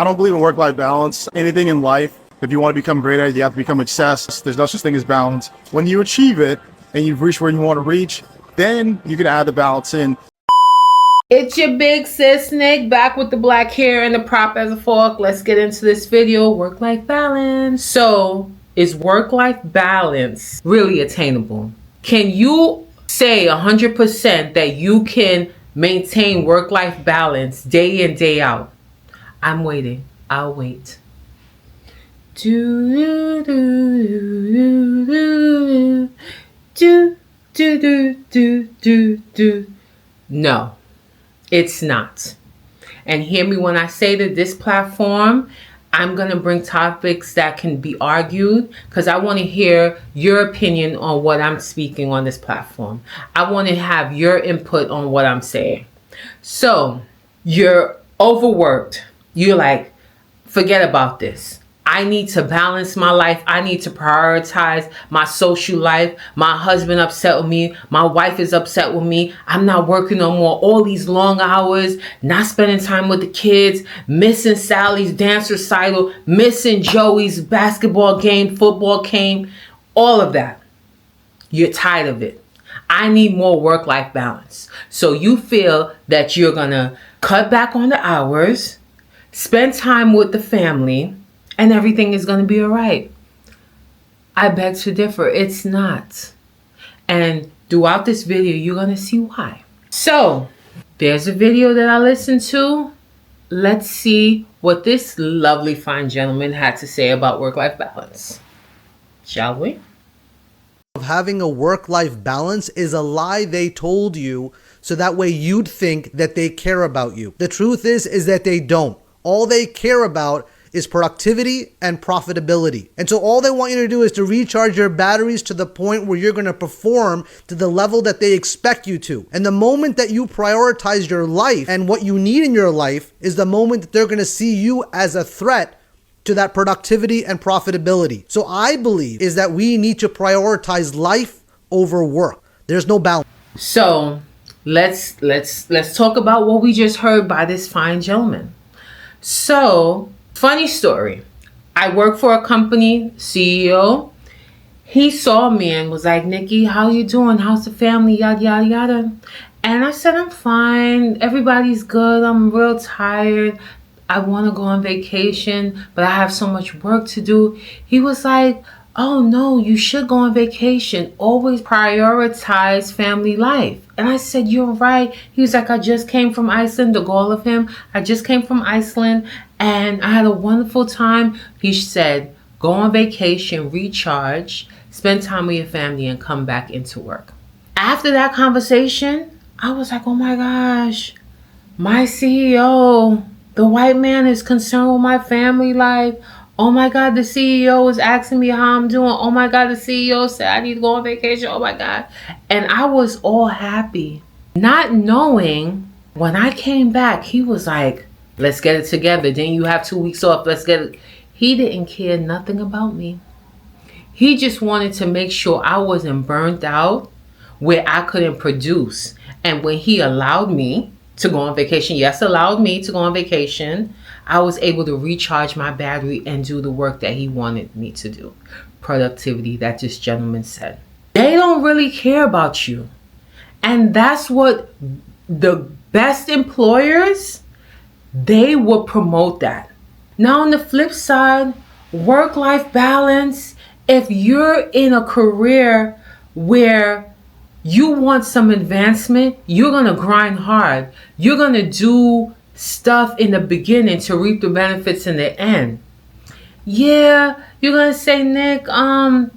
I don't believe in work-life balance. Anything in life, if you want to become great at it, you have to become obsessed. There's no such thing as balance. When you achieve it and you've reached where you want to reach, then you can add the balance in. It's your big sis Nick, back with the black hair and the prop as a fork. Let's get into this video. Work-life balance. So, is work-life balance really attainable? Can you say 100% that you can maintain work-life balance day in, day out? I'm waiting. I'll wait. Do do do do do do do do do. No, it's not. And hear me when I say that this platform, I'm going to bring topics that can be argued because I want to hear your opinion on what I'm speaking on this platform. I want to have your input on what I'm saying. So, you're overworked. You're like, forget about this. I need to balance my life. I need to prioritize my social life. My husband upset with me. My wife is upset with me. I'm not working no more. All these long hours, not spending time with the kids, missing Sally's dance recital, missing Joey's basketball game, football game, all of that. You're tired of it. I need more work-life balance. So you feel that you're going to cut back on the hours, spend time with the family, and everything is going to be all right. I beg to differ. It's not. And throughout this video, you're going to see why. So, there's a video that I listened to. Let's see what this lovely fine gentleman had to say about work-life balance. Shall we? Of having a work-life balance is a lie they told you so that way you'd think that they care about you. The truth is that they don't. All they care about is productivity and profitability. And so all they want you to do is to recharge your batteries to the point where you're going to perform to the level that they expect you to. And the moment that you prioritize your life and what you need in your life is the moment that they're going to see you as a threat to that productivity and profitability. So I believe is that we need to prioritize life over work. There's no balance. So let's talk about what we just heard by this fine gentleman. So, funny story. I work for a company, CEO. He saw me and was like, Nikki, how you doing? How's the family? Yada, yada, yada. And I said, I'm fine. Everybody's good. I'm real tired. I want to go on vacation, but I have so much work to do. He was like, oh no, you should go on vacation. Always prioritize family life. And I said, you're right. He was like, I just came from Iceland. The goal of him, I just came from Iceland and I had a wonderful time. He said, go on vacation, recharge, spend time with your family and come back into work. After that conversation, I was like, oh my gosh, my CEO, the white man is concerned with my family life. Oh my God, the CEO is asking me how I'm doing. Oh my God, the CEO said I need to go on vacation. Oh my God. And I was all happy. Not knowing when I came back, he was like, let's get it together. Then you have 2 weeks off. Let's get it. He didn't care nothing about me. He just wanted to make sure I wasn't burnt out where I couldn't produce. And when he allowed me to go on vacation, yes, allowed me to go on vacation, I was able to recharge my battery and do the work that he wanted me to do. Productivity, that this gentleman said. They don't really care about you. And that's what the best employers, they will promote that. Now on the flip side, work-life balance, if you're in a career where you want some advancement, you're going to grind hard. You're going to do stuff in the beginning to reap the benefits in the end. Yeah, you're going to say, Nick, I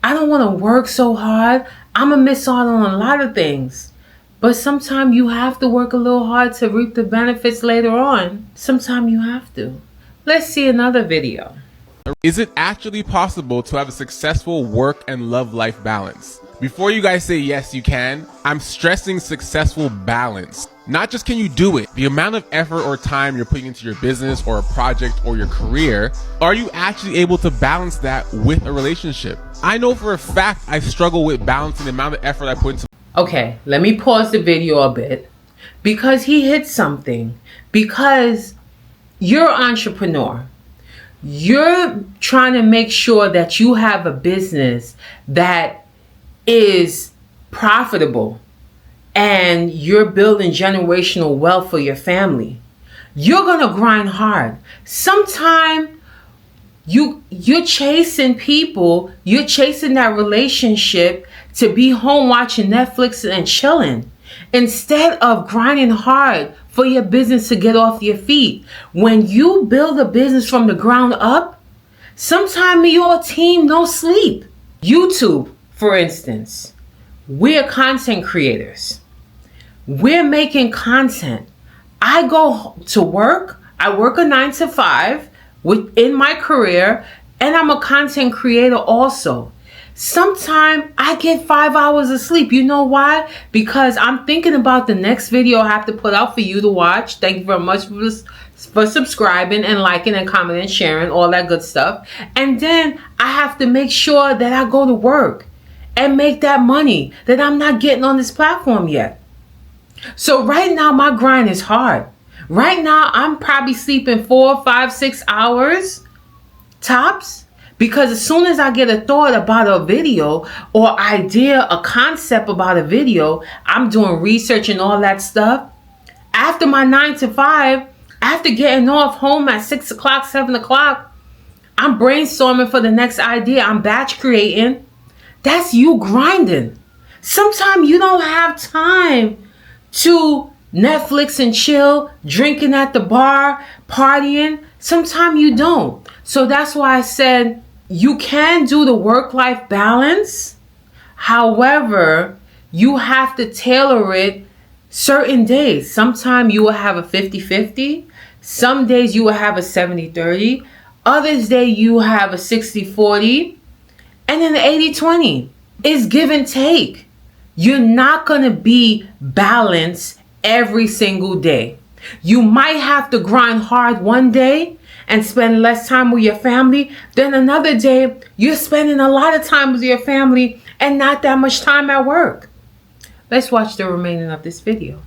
don't want to work so hard. I'm going to miss out on a lot of things. But sometimes you have to work a little hard to reap the benefits later on. Sometimes you have to. Let's see another video. Is it actually possible to have a successful work and love life balance? Before you guys say yes, you can, I'm stressing successful balance. Not just can you do it, the amount of effort or time you're putting into your business or a project or your career, are you actually able to balance that with a relationship? I know for a fact I struggle with balancing the amount of effort I put into. Okay, let me pause the video a bit because he hit something. Because you're an entrepreneur. You're trying to make sure that you have a business that is profitable and you're building generational wealth for your family. You're going to grind hard. Sometimes you're chasing people, you're chasing that relationship to be home watching Netflix and chilling instead of grinding hard for your business to get off your feet. When you build a business from the ground up, sometimes your team don't sleep. YouTube, for instance, we're content creators. We're making content. I go to work. I work a 9 to 5 within my career, and I'm a content creator also. Sometimes I get 5 hours of sleep. You know why? Because I'm thinking about the next video I have to put out for you to watch. Thank you very much for subscribing and liking and commenting and sharing, all that good stuff. And then I have to make sure that I go to work and make that money that I'm not getting on this platform yet. So right now my grind is hard. Right now I'm probably sleeping 4, 5, 6 hours tops, because as soon as I get a thought about a video or idea, a concept about a video, I'm doing research and all that stuff. After my 9 to 5, after getting off home at 6 o'clock, 7 o'clock, I'm brainstorming for the next idea. I'm batch creating. That's you grinding. Sometimes you don't have time to Netflix and chill, drinking at the bar, partying. Sometimes you don't. So that's why I said you can do the work-life balance. However, you have to tailor it certain days. Sometimes you will have a 50-50. Some days you will have a 70-30. Others days you have a 60-40. And then the 80-20 is give and take. You're not going to be balanced every single day. You might have to grind hard one day and spend less time with your family. Then another day, you're spending a lot of time with your family and not that much time at work. Let's watch the remaining of this video.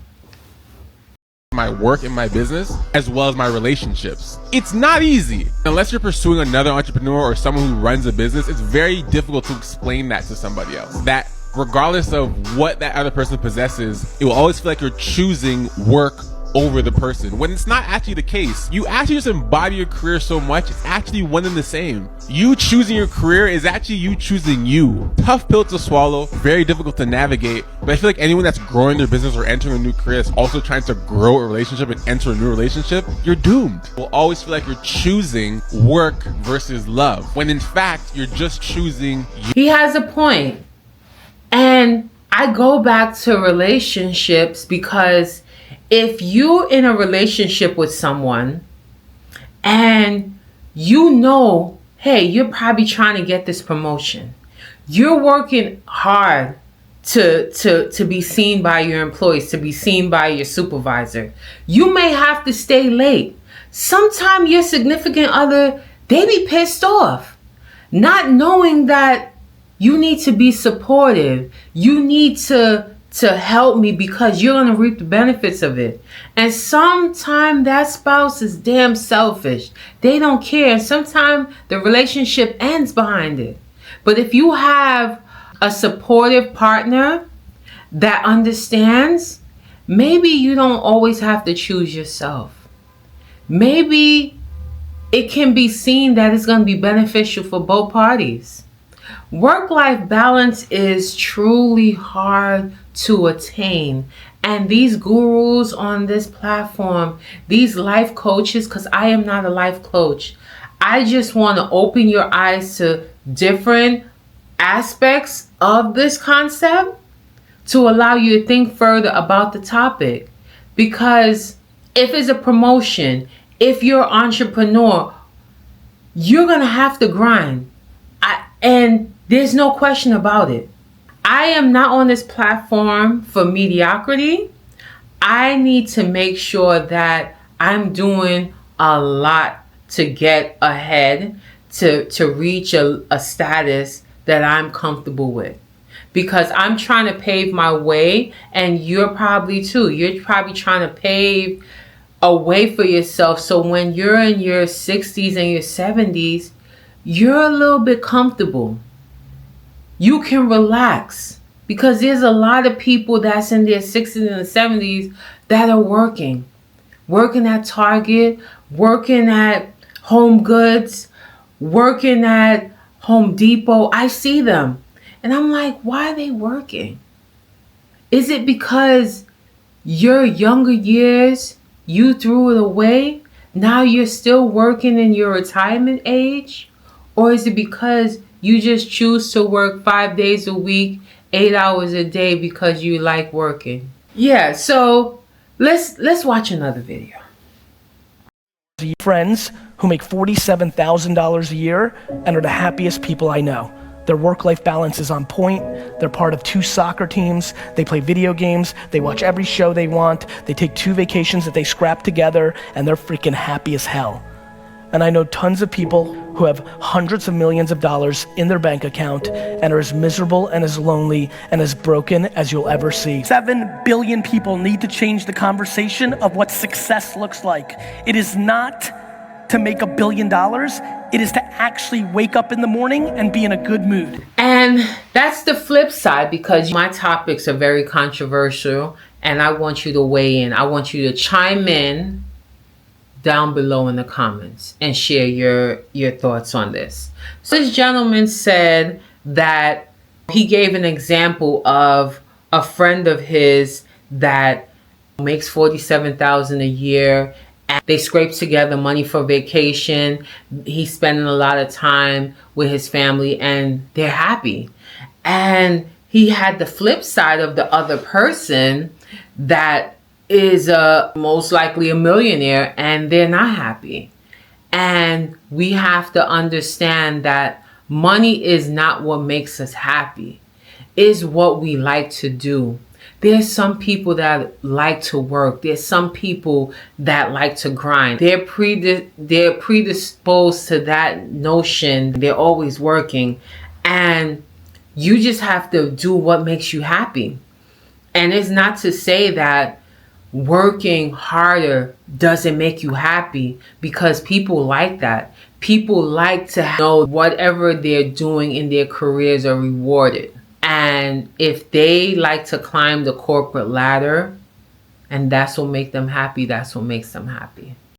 My work and my business, as well as my relationships. It's not easy. Unless you're pursuing another entrepreneur or someone who runs a business, it's very difficult to explain that to somebody else. That regardless of what that other person possesses, it will always feel like you're choosing work over the person, when it's not actually the case. You actually just embody your career so much, it's actually one and the same. You choosing your career is actually you choosing you. Tough pill to swallow, very difficult to navigate, but I feel like anyone that's growing their business or entering a new career that's also trying to grow a relationship and enter a new relationship, you're doomed. You'll always feel like you're choosing work versus love, when in fact, you're just choosing you. He has a point. And I go back to relationships because if you're in a relationship with someone and you know, hey, you're probably trying to get this promotion. You're working hard to be seen by your employees, to be seen by your supervisor. You may have to stay late. Sometimes your significant other, they be pissed off, not knowing that you need to be supportive. You need to help me because you're going to reap the benefits of it. And sometimes that spouse is damn selfish. They don't care. And sometimes the relationship ends behind it. But if you have a supportive partner that understands, maybe you don't always have to choose yourself. Maybe it can be seen that it's going to be beneficial for both parties. Work-life balance is truly hard to attain. And these gurus on this platform, these life coaches, because I am not a life coach, I just want to open your eyes to different aspects of this concept to allow you to think further about the topic. Because if it's a promotion, if you're an entrepreneur, you're going to have to grind. And there's no question about it. I am not on this platform for mediocrity. I need to make sure that I'm doing a lot to get ahead, to reach a status that I'm comfortable with. Because I'm trying to pave my way, and you're probably too. You're probably trying to pave a way for yourself so when you're in your 60s and your 70s, you're a little bit comfortable. You can relax, because there's a lot of people that's in their 60s and 70s that are working at Target, working at Home Goods, working at Home Depot. I see them and I'm like, why are they working? Is it because your younger years, you threw it away? Now you're still working in your retirement age? Or is it because you just choose to work 5 days a week, 8 hours a day because you like working? Yeah, so let's watch another video. Friends who make $47,000 a year and are the happiest people I know. Their work-life balance is on point. They're part of 2 soccer teams. They play video games. They watch every show they want. They take 2 vacations that they scrap together, and they're freaking happy as hell. And I know tons of people who have hundreds of millions of dollars in their bank account and are as miserable and as lonely and as broken as you'll ever see. 7 billion people need to change the conversation of what success looks like. It is not to make $1 billion. It is to actually wake up in the morning and be in a good mood. And that's the flip side, because my topics are very controversial and I want you to weigh in. I want you to chime in down below in the comments and share your thoughts on this. So this gentleman said that he gave an example of a friend of his that makes $47,000 a year, and they scrape together money for vacation. He's spending a lot of time with his family and they're happy. And he had the flip side of the other person that is most likely a millionaire and they're not happy. And we have to understand that money is not what makes us happy. It's what we like to do. There's some people that like to work. There's some people that like to grind. They're predisposed to that notion. They're always working. And you just have to do what makes you happy. And it's not to say that working harder doesn't make you happy, because people like that. People like to know whatever they're doing in their careers are rewarded. And if they like to climb the corporate ladder and that's what makes them happy, that's what makes them happy.